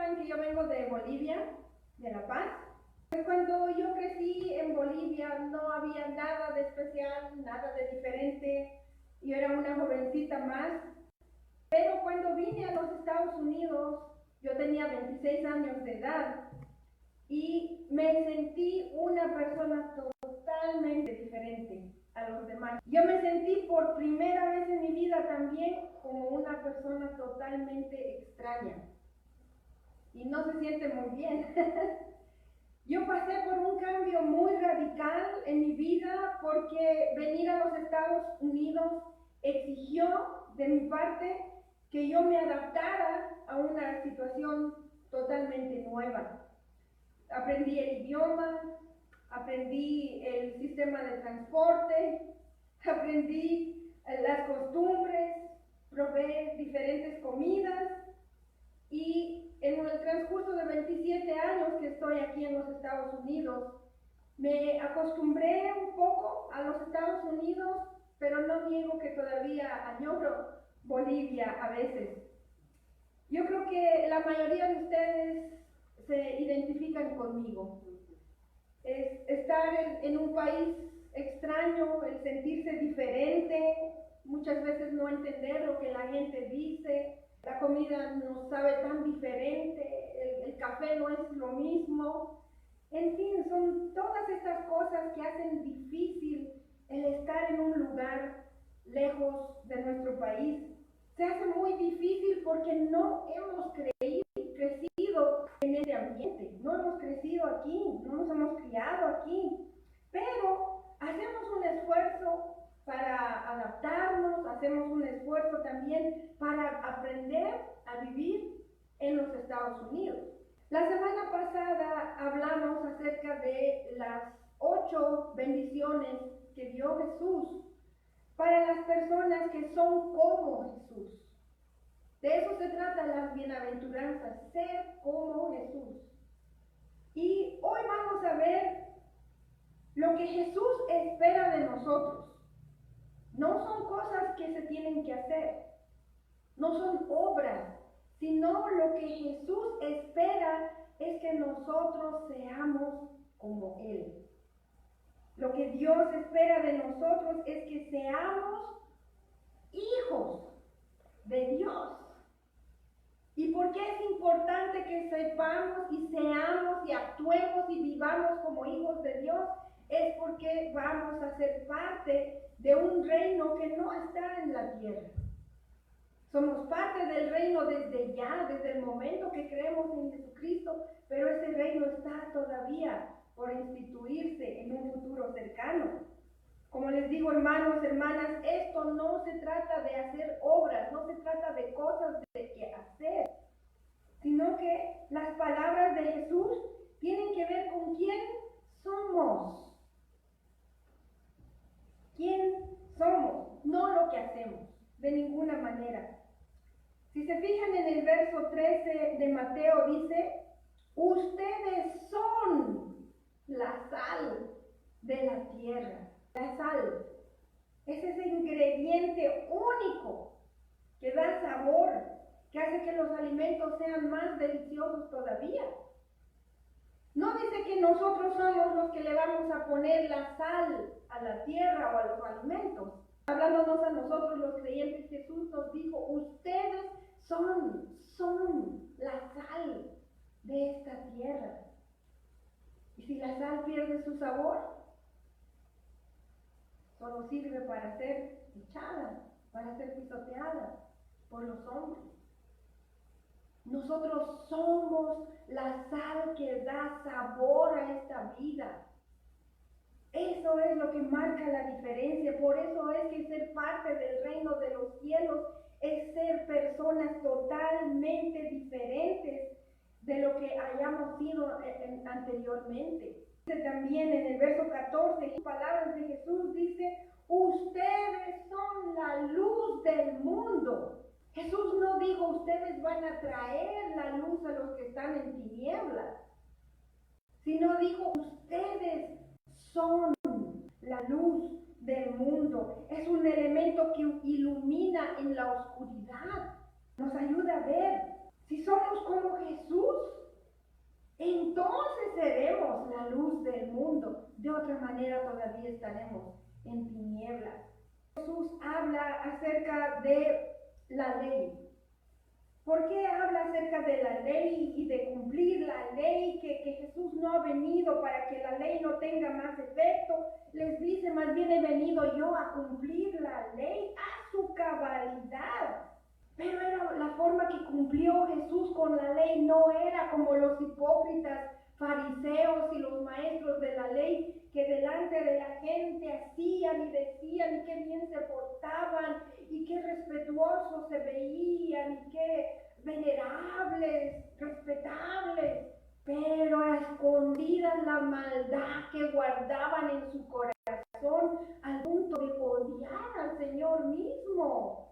saben que yo vengo de Bolivia, de La Paz. Cuando yo crecí en Bolivia no había nada de especial, nada de diferente. Yo era una jovencita más. Pero cuando vine a los Estados Unidos, yo tenía 26 años de edad y me sentí una persona totalmente diferente a los demás. Yo me sentí por primera vez en mi vida también como una persona totalmente extraña y no se siente muy bien. Yo pasé por un cambio muy radical en mi vida porque venir a los Estados Unidos exigió de mi parte que yo me adaptara a una situación totalmente nueva. Aprendí el idioma, aprendí el sistema de transporte, aprendí las costumbres, probé diferentes comidas y en el transcurso de 27 años que estoy aquí en los Estados Unidos, me acostumbré un poco a los Estados Unidos, pero no niego que todavía añoro Bolivia a veces. Yo creo que la mayoría de ustedes se identifican conmigo. Es estar en un país extraño, el sentirse diferente, muchas veces no entender lo que la gente dice, la comida no sabe tan diferente, el café no es lo mismo. En fin, son todas estas cosas que hacen difícil el estar en un lugar lejos de nuestro país. Se hace muy difícil porque no hemos crecido en ese ambiente, no hemos crecido aquí, no nos hemos criado aquí, pero hacemos un esfuerzo para adaptarnos, hacemos un esfuerzo también para aprender a vivir en los Estados Unidos. La semana pasada hablamos acerca de las 8 bendiciones que dio Jesús para las personas que son como Jesús. De eso se trata las bienaventuranzas, ser como Jesús. Y hoy vamos a ver lo que Jesús espera de nosotros. No son cosas que se tienen que hacer, no son obras, sino lo que Jesús espera es que nosotros seamos como Él. Lo que Dios espera de nosotros es que seamos hijos de Dios. ¿Y por qué es importante que sepamos y seamos y actuemos y vivamos como hijos de Dios? Es porque vamos a ser parte de un reino que no está en la tierra. Somos parte del reino desde ya, desde el momento que creemos en Jesucristo, pero ese reino está todavía por instituirse en un futuro cercano. Como les digo, hermanos, hermanas, esto no se trata de hacer obras, no se trata de cosas de que hacer, sino que las palabras de Jesús tienen que ver con quién somos. ¿Quién somos? No lo que hacemos, de ninguna manera. Si se fijan en el verso 13 de Mateo, dice, ustedes son la sal de la tierra. La sal es ese ingrediente único que da sabor, que hace que los alimentos sean más deliciosos todavía. No dice que nosotros somos los que le vamos a poner la sal a la tierra o a los alimentos. Hablándonos a nosotros los creyentes, Jesús nos dijo, ustedes son la sal de esta tierra. Y si la sal pierde su sabor, solo sirve para ser echada, para ser pisoteada por los hombres. Nosotros somos la sal que da sabor a esta vida. Eso es lo que marca la diferencia. Por eso es que ser parte del reino de los cielos es ser personas totalmente diferentes de lo que hayamos sido anteriormente. Dice también en el verso 14, palabras de Jesús, dice, ustedes son la luz del mundo. Jesús no dijo, ustedes van a traer la luz a los que están en tinieblas, sino dijo, ustedes son la luz del mundo. Es un elemento que ilumina en la oscuridad, nos ayuda a ver. Si somos como Jesús, entonces seremos la luz del mundo. De otra manera todavía estaremos en tinieblas. Jesús habla acerca de la ley. ¿Por qué habla acerca de la ley y de cumplir la ley? Que Jesús no ha venido para que la ley no tenga más efecto. Les dice, más bien he venido yo a cumplir la ley a su cabalidad. Pero era la forma que cumplió Jesús con la ley, no era como los hipócritas fariseos y los maestros de la ley que delante de la gente hacían y decían y qué bien se portaban y qué respetuosos se veían y qué venerables, respetables, pero a escondidas la maldad que guardaban en su corazón al punto de odiar al Señor mismo.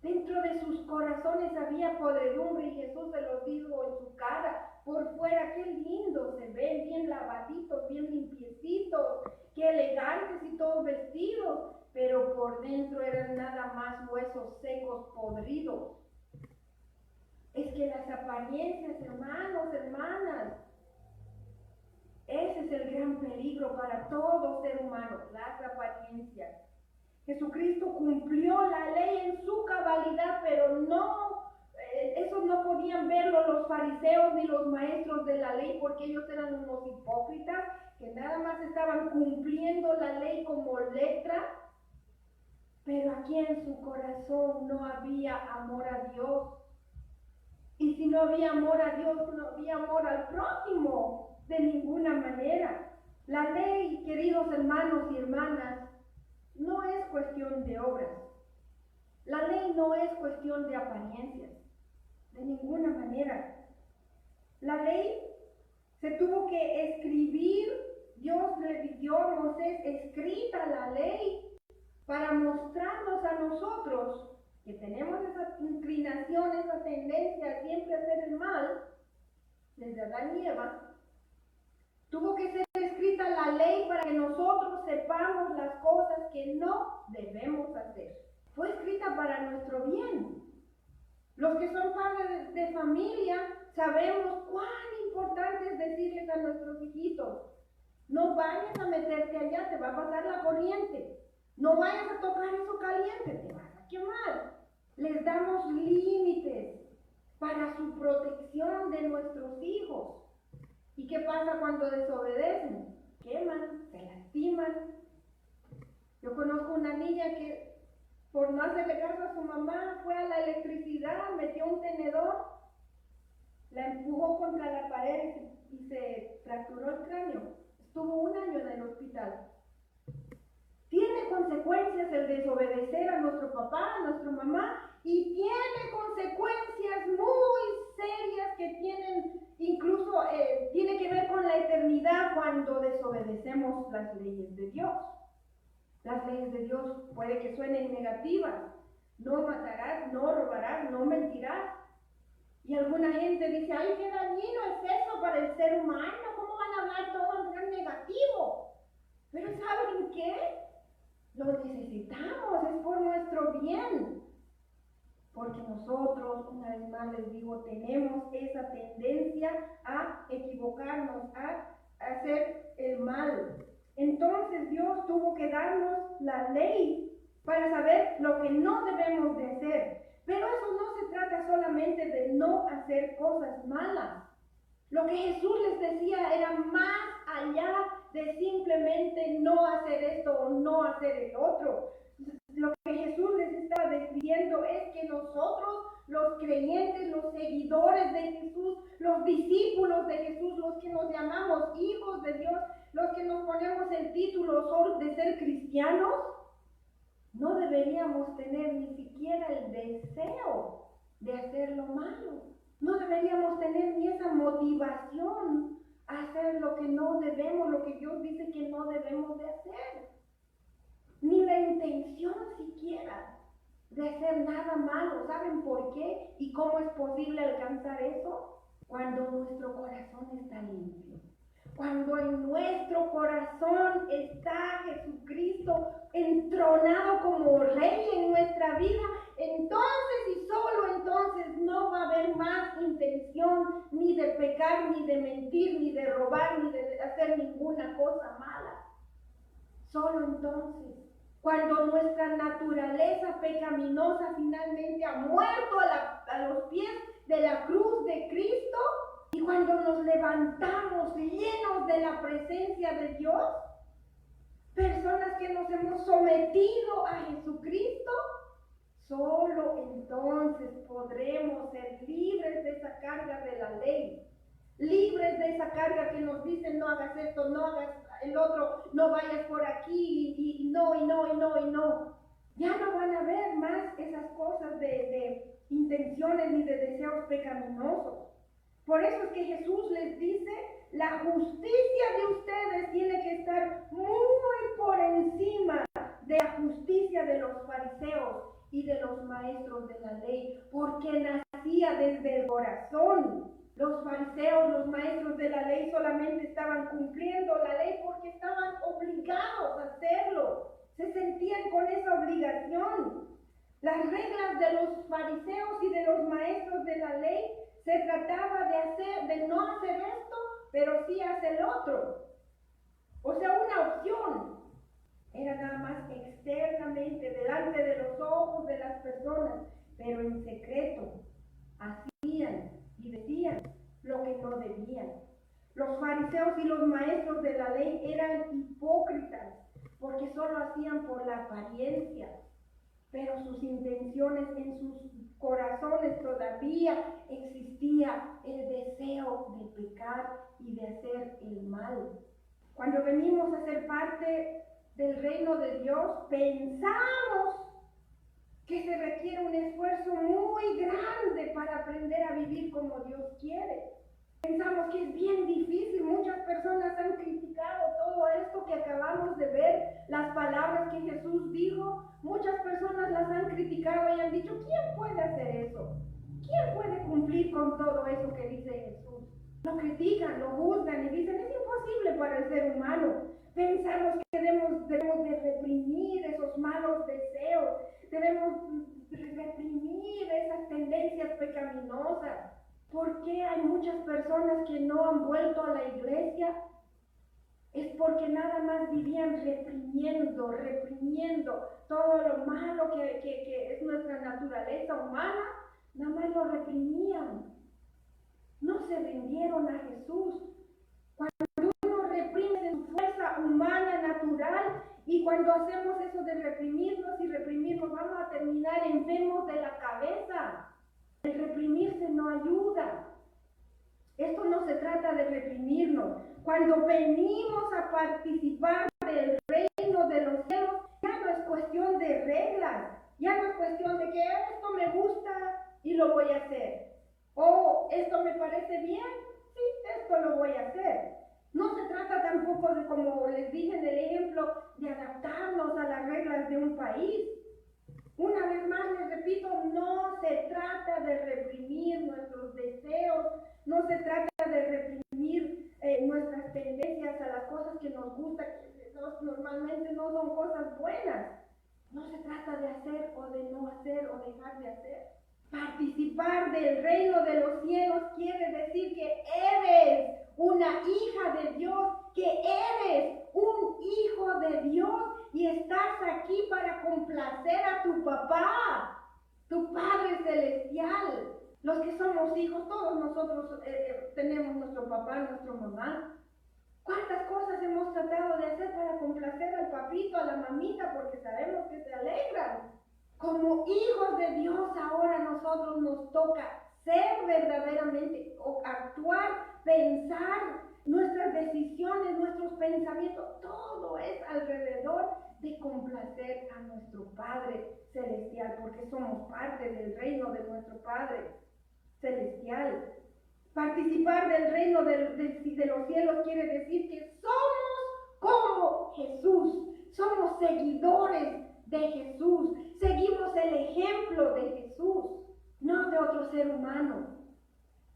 Dentro de sus corazones había podredumbre y Jesús se los dijo en su cara. Por fuera, qué lindo se ven, bien lavaditos, bien limpiecitos, qué elegantes y todos vestidos, pero por dentro eran nada más huesos secos, podridos. Es que las apariencias, hermanos, hermanas, ese es el gran peligro para todo ser humano, las apariencias. Jesucristo cumplió la ley en su cabalidad, pero eso no podían verlo los fariseos ni los maestros de la ley, porque ellos eran unos hipócritas que nada más estaban cumpliendo la ley como letra, pero aquí en su corazón no había amor a Dios. Y si no había amor a Dios, no había amor al prójimo de ninguna manera. La ley, queridos hermanos y hermanas, no es cuestión de obras. La ley no es cuestión de apariencias, de ninguna manera. La ley se tuvo que escribir, Dios le dio a Moisés escrita la ley para mostrarnos a nosotros que tenemos esa inclinación, esa tendencia a siempre hacer el mal, desde Adán y Eva. Tuvo que ser escrita la ley para que nosotros sepamos las cosas que no debemos hacer. Fue escrita para nuestro bien. Los que son padres de familia sabemos cuán importante es decirles a nuestros hijitos: no vayas a meterte allá, te va a pasar la corriente. No vayas a tocar eso caliente, te vas a quemar. Les damos límites para su protección de nuestros hijos. ¿Y qué pasa cuando desobedecen? Queman, se lastiman. Yo conozco una niña que por no hacerle caso a su mamá fue a la electricidad, metió un tenedor, la empujó contra la pared y se fracturó el cráneo. Estuvo 1 año en el hospital. Tiene consecuencias el desobedecer a nuestro papá, a nuestra mamá, y tiene consecuencias muy serias que tienen, incluso tiene que ver con la eternidad cuando desobedecemos las leyes de Dios. Las leyes de Dios puede que suenen negativas: no matarás, no robarás, no mentirás. Y alguna gente dice: ay, qué dañino es eso para el ser humano, ¿cómo van a hablar todo tan negativo? Pero ¿saben qué? Lo necesitamos, es por nuestro bien. Porque nosotros, una vez más les digo, tenemos esa tendencia a equivocarnos, a hacer el mal. Entonces Dios tuvo que darnos la ley para saber lo que no debemos de hacer. Pero eso no se trata solamente de no hacer cosas malas. Lo que Jesús les decía era más allá de simplemente no hacer esto o no hacer el otro. Lo que Jesús les está describiendo es que nosotros, los creyentes, los seguidores de Jesús, los discípulos de Jesús, los que nos llamamos hijos de Dios, los que nos ponemos el título de ser cristianos, no deberíamos tener ni siquiera el deseo de hacer lo malo. No deberíamos tener ni esa motivación a hacer lo que no debemos, lo que Dios dice que no debemos de hacer. Ni la intención siquiera de hacer nada malo. ¿Saben por qué? ¿Y cómo es posible alcanzar eso? Cuando nuestro corazón está limpio. Cuando en nuestro corazón está Jesucristo entronado como Rey en nuestra vida, entonces y solo entonces no va a haber más intención ni de pecar, ni de mentir, ni de robar, ni de hacer ninguna cosa mala. Solo entonces, cuando nuestra naturaleza pecaminosa finalmente ha muerto a los pies de la cruz de Cristo, y cuando nos levantamos llenos de la presencia de Dios, personas que nos hemos sometido a Jesucristo, solo entonces podremos ser libres de esa carga de la ley, libres de esa carga que nos dicen no hagas esto, no hagas el otro, no vayas por aquí y no. Ya no van a haber más esas cosas de intenciones ni de deseos pecaminosos. Por eso es que Jesús les dice, la justicia de ustedes tiene que estar muy por encima de la justicia de los fariseos y de los maestros de la ley, porque nacía desde el corazón. Los fariseos, los maestros de la ley solamente estaban cumpliendo la ley porque estaban obligados a hacerlo, se sentían con esa obligación. Las reglas de los fariseos y de los maestros de la ley se trataba de no hacer esto, pero sí hacer el otro. O sea, una opción. Era nada más externamente, delante de los ojos de las personas, pero en secreto hacían y decían lo que no debían. Los fariseos y los maestros de la ley eran hipócritas, porque solo hacían por la apariencia, pero sus intenciones, en sus corazones todavía existía el deseo de pecar y de hacer el mal. Cuando venimos a ser parte del reino de Dios, pensamos que se requiere un esfuerzo muy grande para aprender a vivir como Dios quiere. Pensamos que es bien difícil. Muchas personas han criticado todo esto que acabamos de ver, las palabras que Jesús dijo. Muchas personas las han criticado y han dicho, ¿quién puede hacer eso? ¿Quién puede cumplir con todo eso que dice Jesús? Lo critican, lo juzgan y dicen, es imposible para el ser humano. Pensamos que debemos de reprimir esos malos deseos, debemos reprimir esas tendencias pecaminosas. ¿Por qué hay muchas personas que no han vuelto a la iglesia? Es porque nada más vivían reprimiendo todo lo malo que es nuestra naturaleza humana, nada más lo reprimían. No se rindieron a Jesús. Cuando uno reprime su fuerza humana natural, y cuando hacemos eso de reprimirnos, vamos a terminar enfermos de la cabeza. El reprimirse no ayuda. Esto no se trata de reprimirnos. Cuando venimos a participar del reino de los cielos, ya no es cuestión de reglas, ya no es cuestión de que esto me gusta y lo voy a hacer. O esto me parece bien, sí, esto lo voy a hacer. No se trata tampoco de, como les dije en el ejemplo, de adaptarnos a las reglas de un país. Una vez más les repito, no se trata de reprimir nuestros deseos, no se trata de reprimir nuestras tendencias a las cosas que nos gustan, que normalmente no son cosas buenas. No se trata de hacer o de no hacer o dejar de hacer. Participar del reino de los cielos quiere decir que eres una hija de Dios, que eres un hijo de Dios y estás aquí para complacer a tu papá, tu Padre Celestial. Los que somos hijos, todos nosotros tenemos nuestro papá, nuestra mamá. ¿Cuántas cosas hemos tratado de hacer para complacer al papito, a la mamita, porque sabemos que se alegran? Como hijos de Dios, ahora a nosotros nos toca ser verdaderamente, o actuar, pensar, nuestras decisiones, nuestros pensamientos, todo es alrededor de complacer a nuestro Padre Celestial, porque somos parte del reino de nuestro Padre Celestial. Participar del reino de los cielos quiere decir que somos como Jesús, somos seguidores de Jesús, seguimos el ejemplo de Jesús, no de otro ser humano.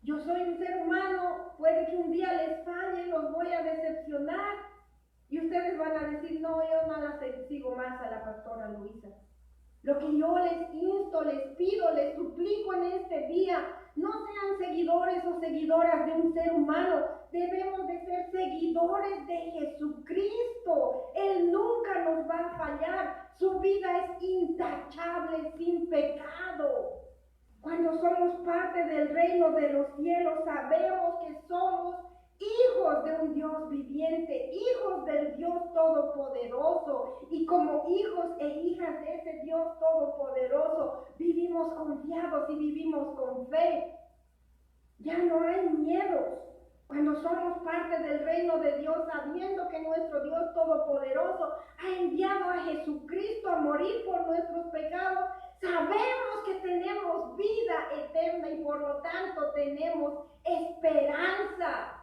Yo soy un ser humano, puede que un día les falle, los voy a decepcionar. Y ustedes van a decir, no, yo no la sigo más a la pastora Luisa. Lo que yo les insto, les pido, les suplico en este día, no sean seguidores o seguidoras de un ser humano, debemos de ser seguidores de Jesucristo. Él nunca nos va a fallar, su vida es intachable, sin pecado. Cuando somos parte del reino de los cielos, sabemos que somos hijos de un Dios viviente, hijos del Dios Todopoderoso. Y como hijos e hijas de ese Dios Todopoderoso, vivimos confiados y vivimos con fe. Ya no hay miedos. Cuando somos parte del reino de Dios, sabiendo que nuestro Dios Todopoderoso ha enviado a Jesucristo a morir por nuestros pecados, sabemos que tenemos vida eterna y por lo tanto tenemos esperanza.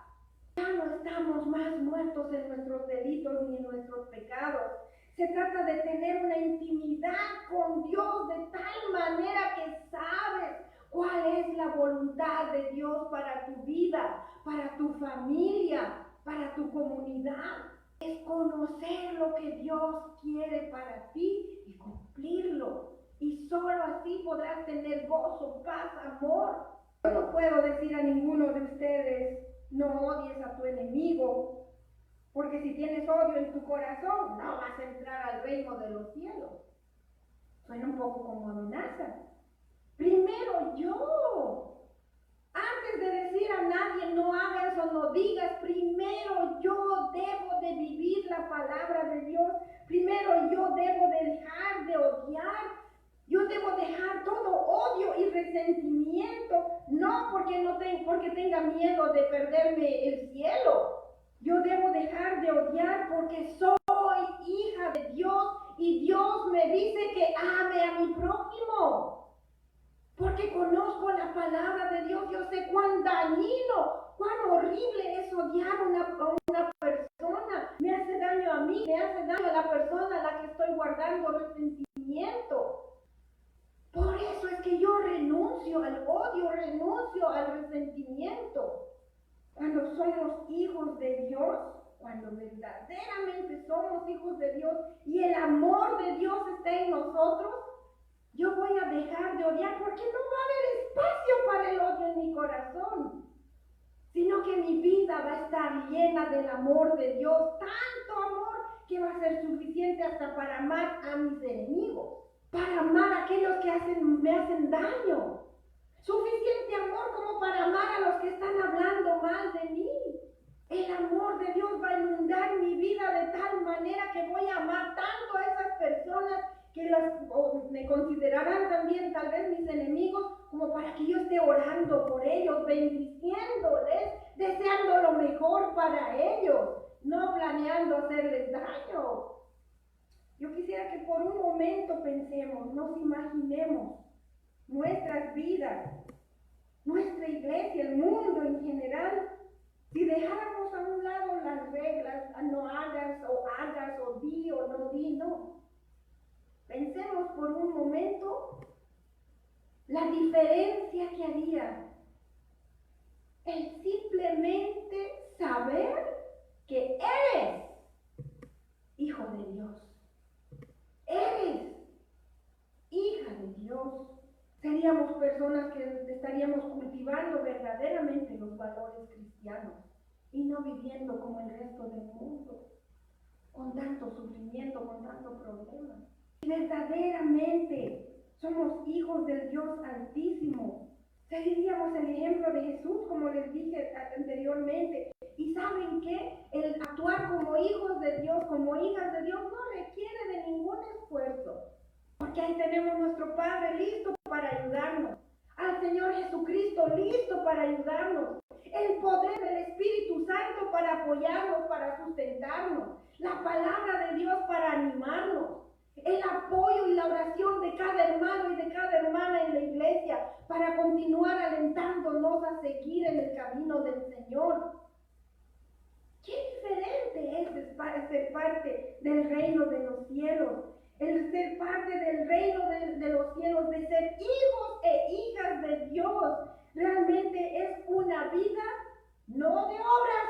Ya no estamos más muertos en nuestros delitos ni en nuestros pecados. Se trata de tener una intimidad con Dios de tal manera que sabes cuál es la voluntad de Dios para tu vida, para tu familia, para tu comunidad. Es conocer lo que Dios quiere para ti y cumplirlo. Y solo así podrás tener gozo, paz, amor. Yo no puedo decir a ninguno de ustedes, no odies a tu enemigo, porque si tienes odio en tu corazón, no vas a entrar al reino de los cielos. Suena un poco como amenaza. Primero yo. Antes de decir a nadie no hagas o no digas, primero yo debo de vivir la palabra de Dios. Primero yo debo de dejar de odiar. Yo debo dejar todo odio y resentimiento, no porque tenga miedo de perderme el cielo. Yo debo dejar de odiar porque soy hija de Dios y Dios me dice que ame a mi prójimo. Porque conozco la palabra de Dios, yo sé cuán dañino, cuán horrible es odiar a una persona. Me hace daño a mí, me hace daño a la persona a la que estoy guardando resentimiento. Por eso es que yo renuncio al odio, renuncio al resentimiento. Cuando somos hijos de Dios, cuando verdaderamente somos hijos de Dios y el amor de Dios está en nosotros, yo voy a dejar de odiar porque no va a haber espacio para el odio en mi corazón, sino que mi vida va a estar llena del amor de Dios, tanto amor que va a ser suficiente hasta para amar a mis enemigos, para amar a aquellos que me hacen daño, suficiente amor como para amar a los que están hablando mal de mí. El amor de Dios va a inundar mi vida de tal manera que voy a amar tanto a esas personas que me considerarán también tal vez mis enemigos, como para que yo esté orando por ellos, bendiciéndoles, deseando lo mejor para ellos, no planeando hacerles daño. Yo quisiera que por un momento pensemos, nos imaginemos nuestras vidas, nuestra iglesia, el mundo en general, si dejáramos a un lado las reglas, no hagas o di o no di, no. Pensemos por un momento la diferencia que haría el simplemente saber que eres hijo de Dios. Eres hija de Dios. Seríamos personas que estaríamos cultivando verdaderamente los valores cristianos y no viviendo como el resto del mundo, con tanto sufrimiento, con tanto problema. Si verdaderamente somos hijos del Dios Altísimo, seguiríamos el ejemplo de Jesús, como les dije anteriormente. Y ¿saben qué? El actuar como hijos de Dios, como hijas de Dios, no requiere de ningún esfuerzo. Porque ahí tenemos nuestro Padre listo para ayudarnos, al Señor Jesucristo listo para ayudarnos, el poder del Espíritu Santo para apoyarnos, para sustentarnos, la palabra de Dios para animarnos, el apoyo y la oración de cada hermano y de cada hermana en la iglesia para continuar alentándonos a seguir en el camino del Señor. Qué diferente es ser parte del reino de los cielos. El ser parte del reino de los cielos, de ser hijos e hijas de Dios, Realmente es una vida no de obras,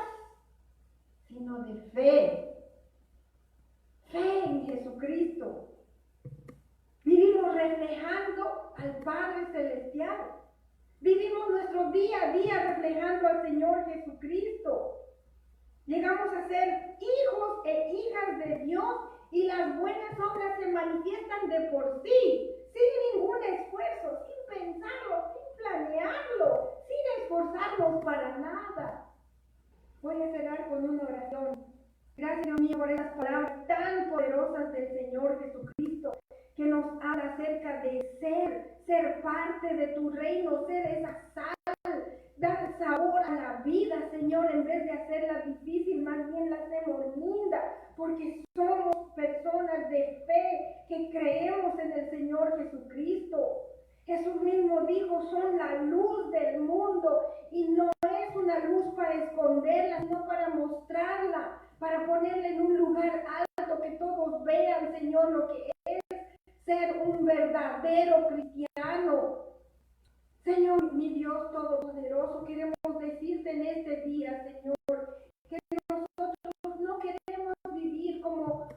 sino de fe. Fe en Jesucristo. Vivimos reflejando al Padre Celestial. Vivimos nuestro día a día reflejando al Señor Jesucristo. Llegamos a ser hijos e hijas de Dios y las buenas obras se manifiestan de por sí, sin ningún esfuerzo, sin pensarlo, sin planearlo, sin esforzarnos para nada. Voy a cerrar con una oración. Gracias, Dios mío, por esas palabras tan poderosas del Señor Jesucristo, que nos habla acerca de ser parte de tu reino, ser esa sal, dar sabor a la vida, Señor, en vez de hacerla difícil, más bien la hacemos linda, porque somos personas de fe que creemos en el Señor Jesucristo. Jesús mismo dijo, son la luz del mundo, y no es una luz para esconderla, sino para mostrarla, para ponerla en un lugar alto, que todos vean, Señor, lo que es ser un verdadero cristiano. Señor, mi Dios Todopoderoso, queremos decirte en este día, Señor, que nosotros no queremos vivir como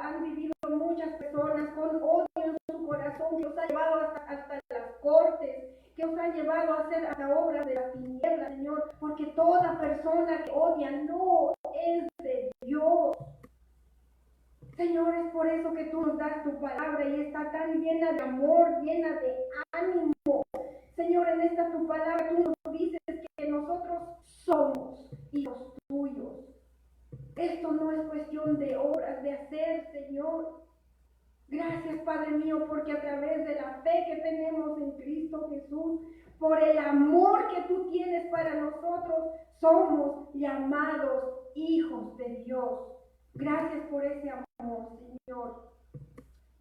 han vivido muchas personas, con odio en su corazón, que os ha llevado hasta las cortes, que os ha llevado a hacer hasta obras de la tiniebla, Señor, porque toda persona que odia no es de Dios. Señor, es por eso que tú nos das tu palabra y está tan llena de amor, llena de ánimo. Señor, en esta tu palabra tú nos dices que nosotros somos hijos tuyos. Esto no es cuestión de obras, de hacer, Señor. Gracias, Padre mío, porque a través de la fe que tenemos en Cristo Jesús, por el amor que tú tienes para nosotros, somos llamados hijos de Dios. Gracias por ese amor, Señor.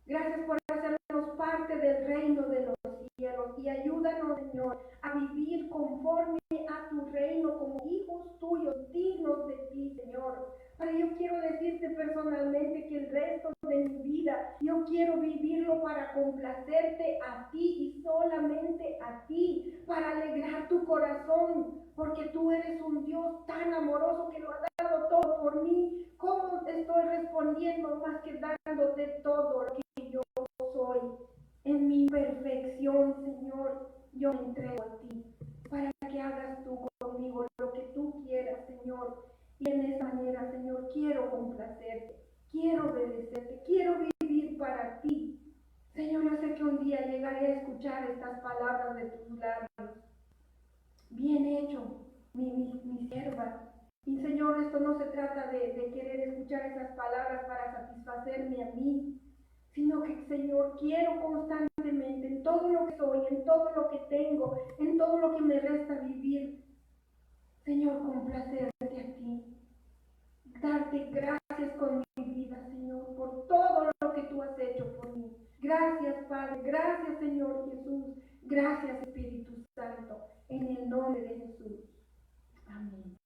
Gracias por hacernos parte del reino de los cielos y ayúdanos, Señor, a vivir conforme a tu reino como hijos tuyos, dignos de ti, Señor. Padre, yo quiero decirte personalmente que el resto de mi vida yo quiero vivirlo para complacerte a ti y solamente a ti, para alegrar tu corazón, porque tú eres un Dios tan amoroso que lo ha dado todo por mí. ¿Cómo te estoy respondiendo más que dándote todo lo que yo soy? En mi perfección, Señor, yo me entrego a ti, para que hagas tú conmigo lo que tú quieras, Señor. Y en esa manera, Señor, quiero complacerte, quiero obedecerte, quiero vivir para ti. Señor, yo sé que un día llegaré a escuchar estas palabras de tus labios. Bien hecho, mi sierva. Y Señor, esto no se trata de querer escuchar esas palabras para satisfacerme a mí, sino que, Señor, quiero constantemente, en todo lo que soy, en todo lo que tengo, en todo lo que me resta vivir, Señor, complacerte a ti. Darte gracias con mi vida, Señor, por todo lo que tú has hecho por mí. Gracias, Padre. Gracias, Señor Jesús. Gracias, Espíritu Santo. En el nombre de Jesús. Amén.